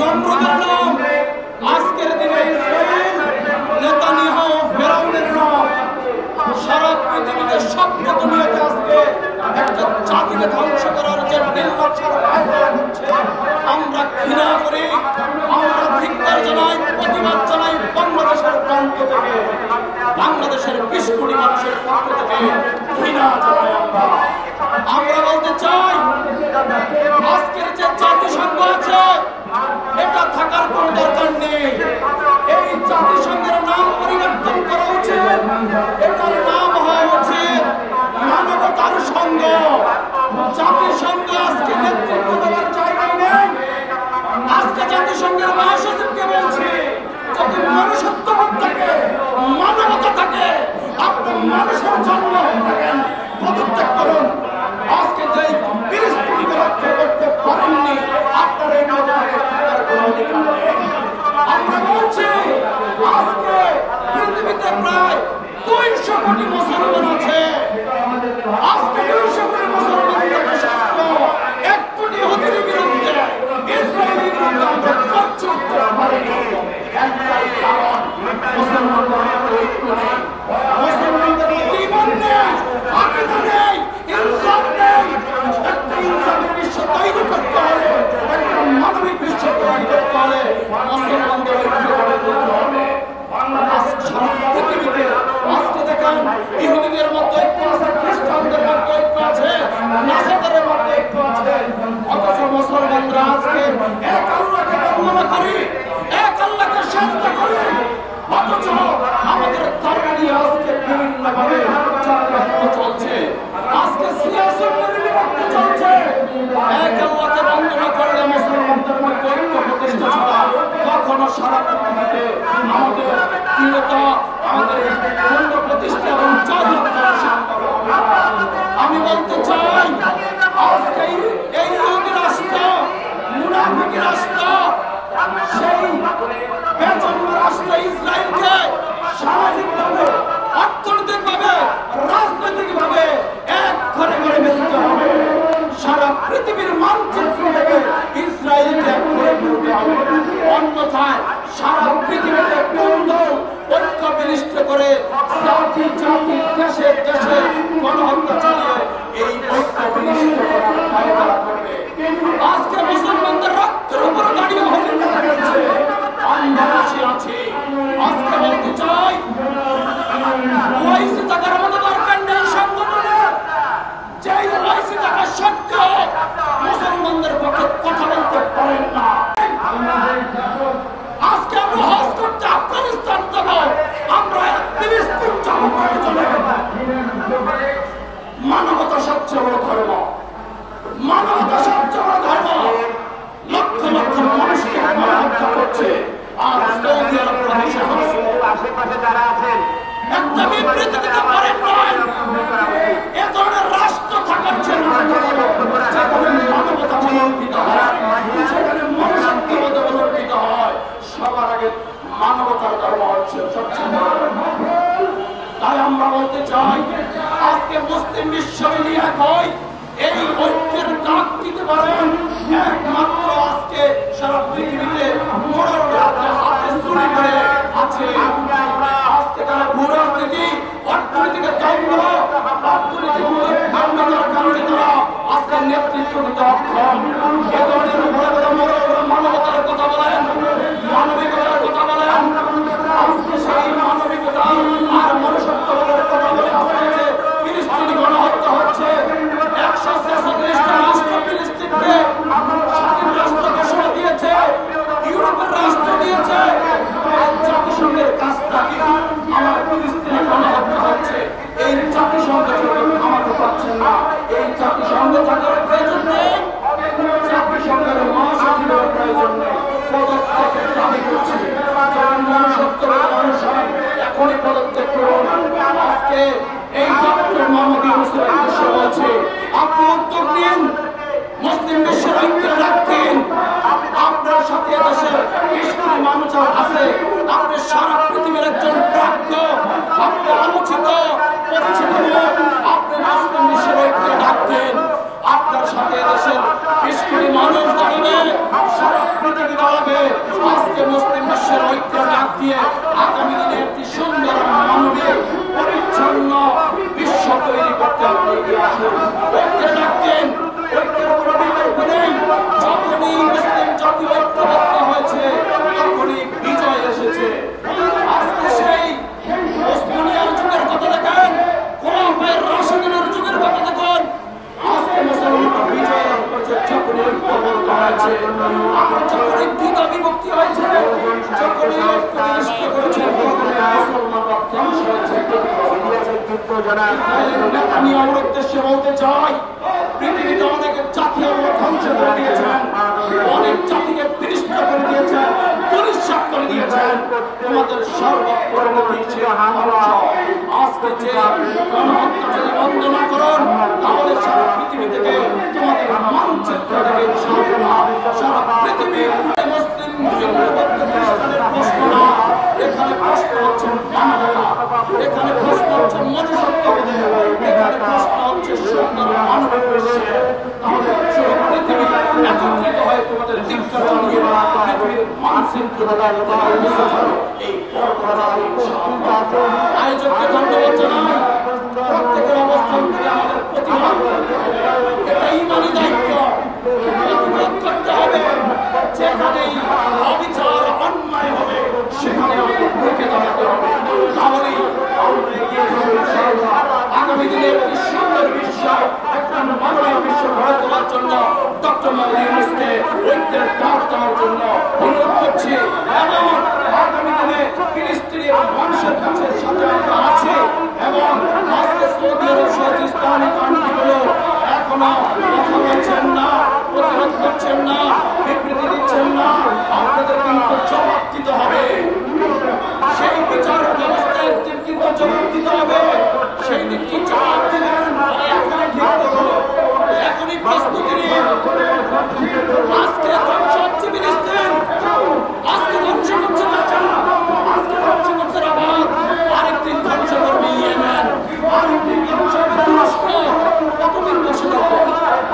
নমরুদের নাম, আজকের দিনে ইসরায়েল, নেতানিয়াহু, ফিরাউনের নাম। সারা পৃথিবীতে সভ্য দুনিয়াতে আজকে একটা জাতিকে ধ্বংস করার যে নির্লজ্জার আয়োজন হচ্ছে, আমরা ঘৃণা করি, আমরা ধিক্কার জানাই, প্রতিবাদ জানাই। বাংলাদেশের প্রান্ত থেকে, বাংলাদেশের 20 কোটি মানুষের পক্ষ থেকে ঘৃণা জানাই। আমরা বলতে চাই, আজকের যে জাতিসংঘ আছে এটা থাকার কোন দরকার নেই। এই জাতিসংঘের নাম পরিবর্তন করা উচিত। এটার নাম হওয়া উচিত মানবতার সংঘ। জাতিসংঘ আজকে নেতৃত্ব দেওয়ার জায়গায় নেই। আজকে জাতিসংঘের মহাসচিবকে বলছি, যদি মনুষ্যত্ববোধ থাকে, মানবতা থাকে, আপনি মানুষের জন্ম হয়ে থাকেন, পদত্যাগ করুন। আজকে যে 30 কোটিকে রক্ষা করতে পারেননি, আপনার এই মতটাকে থাকার কোনো অধিকার নেই। আমরা বলছি, আজকে পৃথিবীতে প্রায় 200 কোটি মুসলমান আছে। আজকে 200 কোটি মুসলমান থেকে সত্ত্বেও 1 কোটি ইহুদির বিরুদ্ধে, ইসরায়েলের বিরুদ্ধে আমরা কিচ্ছু করতে পারিনি। একটাই কারণ, মুসলমানদের ঐক্য নেই, মুসলমানদের ঈমান নেই, আকীদা নেই, ইনসাফ নেই। একটা ইনসাফের বিশ্ব তৈরি করতে হলে, একটা মানবিক বিশ্ব তৈরি করতে হলে মুসলমানদের ঐক্য গড়ে তুলতে হবে। সারা পৃথিবীতে আজকে দেখেন, ইহুদিদের মধ্যে ঐক্য আছে, খ্রিস্টানদের মধ্যে ঐক্য আছে, নাসারাদের মধ্যে ঐক্য আছে। অথচ মুসলমানরা আজকে এক আল্লাহকে বন্দনা করি, এক আল্লাহকে সাজদা করি। অথচ আমাদের ধর্ম নিয়ে আজকে বিভিন্নভাবে চক্রান্ত চলছে। আজকে সিয়াসত বিভক্তি চলছে। এক আল্লাহকে বন্দনা করলে মুসলমানদের মধ্যে ঐক্য প্রতিষ্ঠা ছাড়া কখনো সারা পৃথিবীতে আমাদের দৃঢ়তা, আমাদের পূর্ণ প্রতিষ্ঠা এবং জাহিদ করা সম্ভব হবে। আমি বলতে চাই, আজকে এই ইহুদি রাষ্ট্র, মুনাফিক রাষ্ট্র, সেই বেজন্ম রাষ্ট্র ইসরায়েলকে সামাজিকভাবে, অর্থনৈতিকভাবে, রাজনৈতিকভাবে এক ঘরে ঘরে ফেলতে হবে। সারা পৃথিবীর মানচিত্র থেকে ইসরায়েলকে এক করে ফেলতে হবে। অন্যথায় সারা পৃথিবীতে দ্বন্দ্ব, ঐক্য বিনষ্ট করে জাতি জাতি, দেশে দেশে গণহত্যা চালিয়ে এই ঐক্য বিনষ্ট করার ফায়দা করবে। আজকে মুসলমানদের রক্তের উপর দাঁড়িয়ে হতে যাচ্ছে, আমরা বসে আছি। আজকে বলতে চাই, ওয়াইসি টাকার মতো দরকার নেই সংগঠনে। যেই ওয়াইসি টাকা সত্ত্বেও মুসলমানদের পক্ষে কথা বলতে পারেন না। আজকে আমরা হজ করতে আফগানিস্তান যাব, আমরা ফিলিস্তিন যাব প্রয়োজনে। মানবতা সবচেয়ে বড় ধর্ম, মানবতা সবচেয়ে বড় ধর্ম। লক্ষ লক্ষ মানুষকে গণহত্যা করছে। আর সৌদি আরব প্রদেশে আশেপাশে যারা আছেন একটা বিবৃতি দিতে পারেন নাই। এ ধরনের রাষ্ট্র থাকার জন্য যেখানে মানবতা অবলম্বিত হয়, সেখানে মনুষ্যত্ববোধ অবলম্বিত হয়, সবার আগে মানবতার ধর্ম হচ্ছে সবচেয়ে বড়। তাই আমরা বলতে চাই, আজকে মুসলিম বিশ্ব মিলিয়ে এক হয়, এই ঐক্যের ডাক দিতে পারেন একমাত্র আজকে সারা পৃথিবীতে মোড়ার হাতে চুরি করে আছে। আজকে তারা ভূরাজনীতি, অর্থনৈতিক দ্বন্দ্ব, অর্থনৈতিক দ্বন্দ্বের কারণে তারা আজকে নেতৃত্ব দিতে অক্ষম। এ ধরনের মানবতার কথা বলেন, মানবিকতার কথা বলেন। আজকে সেই মানবিকতা আর মনুষ্যত্ববোধের কথা বলে আজকে ফিলিস্তিনি গণহত্যা হচ্ছে। 146টা রাষ্ট্র ফিলিস্তিনকে স্বাধীন রাষ্ট্র ঘোষণা দিয়েছে, ইউরোপের রাষ্ট্র দিয়েছে। জাতিসংঘের কাজটা কি? আমার ফিলিস্তিনি গণহত্যা হচ্ছে। এই জাতিসংঘ থামাতে পারছেন না। এই জাতিসংঘ থাকার প্রয়োজন নেই, জাতিসংঘের মহাসচিবের প্রয়োজন নেই। পদত্যাগের দাবি করছি, এখনই পদত্যাগ করুন। আজকে এই ডক্টর মোহাম্মদ ইউনূসের উদ্দেশ্য বলছি, আপনি উদ্যোগ নিন, মুসলিম বিশ্বের ঐক্য রাখেন। আপনার সাথে দেশের 20 কোটি মানুষ আছে, আপনি সারা পৃথিবীর একজন প্রাজ্ঞ, আপনি আলোচিত পরিচিত লোক, আপনি মুসলিম বিশ্বের ঐক্য রাখেন। আপনার সাথে দেশের 20 কোটি মানুষ দাঁড়াবে, সারা পৃথিবী দাঁড়াবে। নেতানিয়াহুর উদ্দেশ্যে বলতে চাই, পৃথিবীতে অনেক জাতি আল্লাহ ধ্বংস করে দিয়েছেন, অনেক জাতিকে বিনষ্ট করে দিয়েছেন, পরিষ্কার করে দিয়েছেন। তোমাদের সর্বপরিণতি আজকে যে গণহত্যা যদি বন্ধ না করুন, তাহলে সারা পৃথিবী থেকে তোমাদের মানচিত্র থেকে সারা পৃথিবীর মুসলিম খ্রিস্টানের প্রশ্ন না, এখানে প্রশ্ন হচ্ছে মানবতা, এখানে প্রশ্ন হচ্ছে মনুষ্যত্ব, এখানে প্রশ্ন হচ্ছে সুন্দর মানবিক বিশ্বে। তাহলে পৃথিবী একত্রিত হয়ে তোমাদের দীক্ষা জানিয়ে পৃথিবীর মানচিত্র এই আয়োজককে ধন্যবাদ জানাই। প্রত্যেকের অবস্থান থেকে আমাদের প্রতিবাদ এটা ইমানি দায়িত্ব, প্রতিবাদ করতে হবে। যেখানেই অবিচার অন্যায় হবে সেখানে আমাদের রুখে দাঁড়াতে হবে, তাহলেই আমরা এগিয়ে যাব। আগামী দিনে একটি সুন্দর বিশ্ব, একটা মানবীয় বিশ্ব গড়ে তোলার জন্য ডক্টর মোহাম্মদ ইউনূসকে ঐক্যের ডাক দেওয়ার জন্য অনুরোধ করছি। এবং আগামী দিনে ফিলিস্তিনের মানুষের কাছে সাথে আমরা আছি এবং আজকে সৌদি আরব সহ ইসলামী কান্ট্রিগুলো এখনো কথা বলছেন না, প্রতিরোধ করছেন না, বিবৃতি দিচ্ছেন না। আপনাদের কিন্তু জবাব দিতে হবে, সেই বিচার ব্যবস্থায় কিন্তু জবাব দিতে হবে। সেই দিকটি জবাব দিবেন, এখনই ঠিক করুন, এখনই প্রস্তুতি নিন। আজকে ধ্বংস হচ্ছে ফিলিস্তিন, আজকে ধ্বংস করছে গাজা, আজকে ধ্বংস করছে রাবাত, আরেকদিন ধ্বংস করবে ইয়েমেন, আরেকদিন ধ্বংস করবে তুরস্ক। কতদিন বসে থাকবো?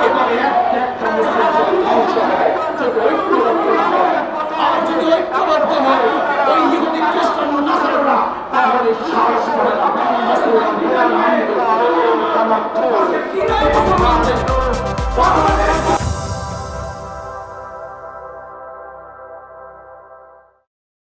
এবারে একটা মুসলিম ধ্বংস হবে যদি ঐক্যবদ্ধ না হয়। আর যদি ঐক্যবদ্ধ হয় ওই ইহুদি খ্রিস্টান নাসারারা, তাহলে সাহস করে না মুসলমান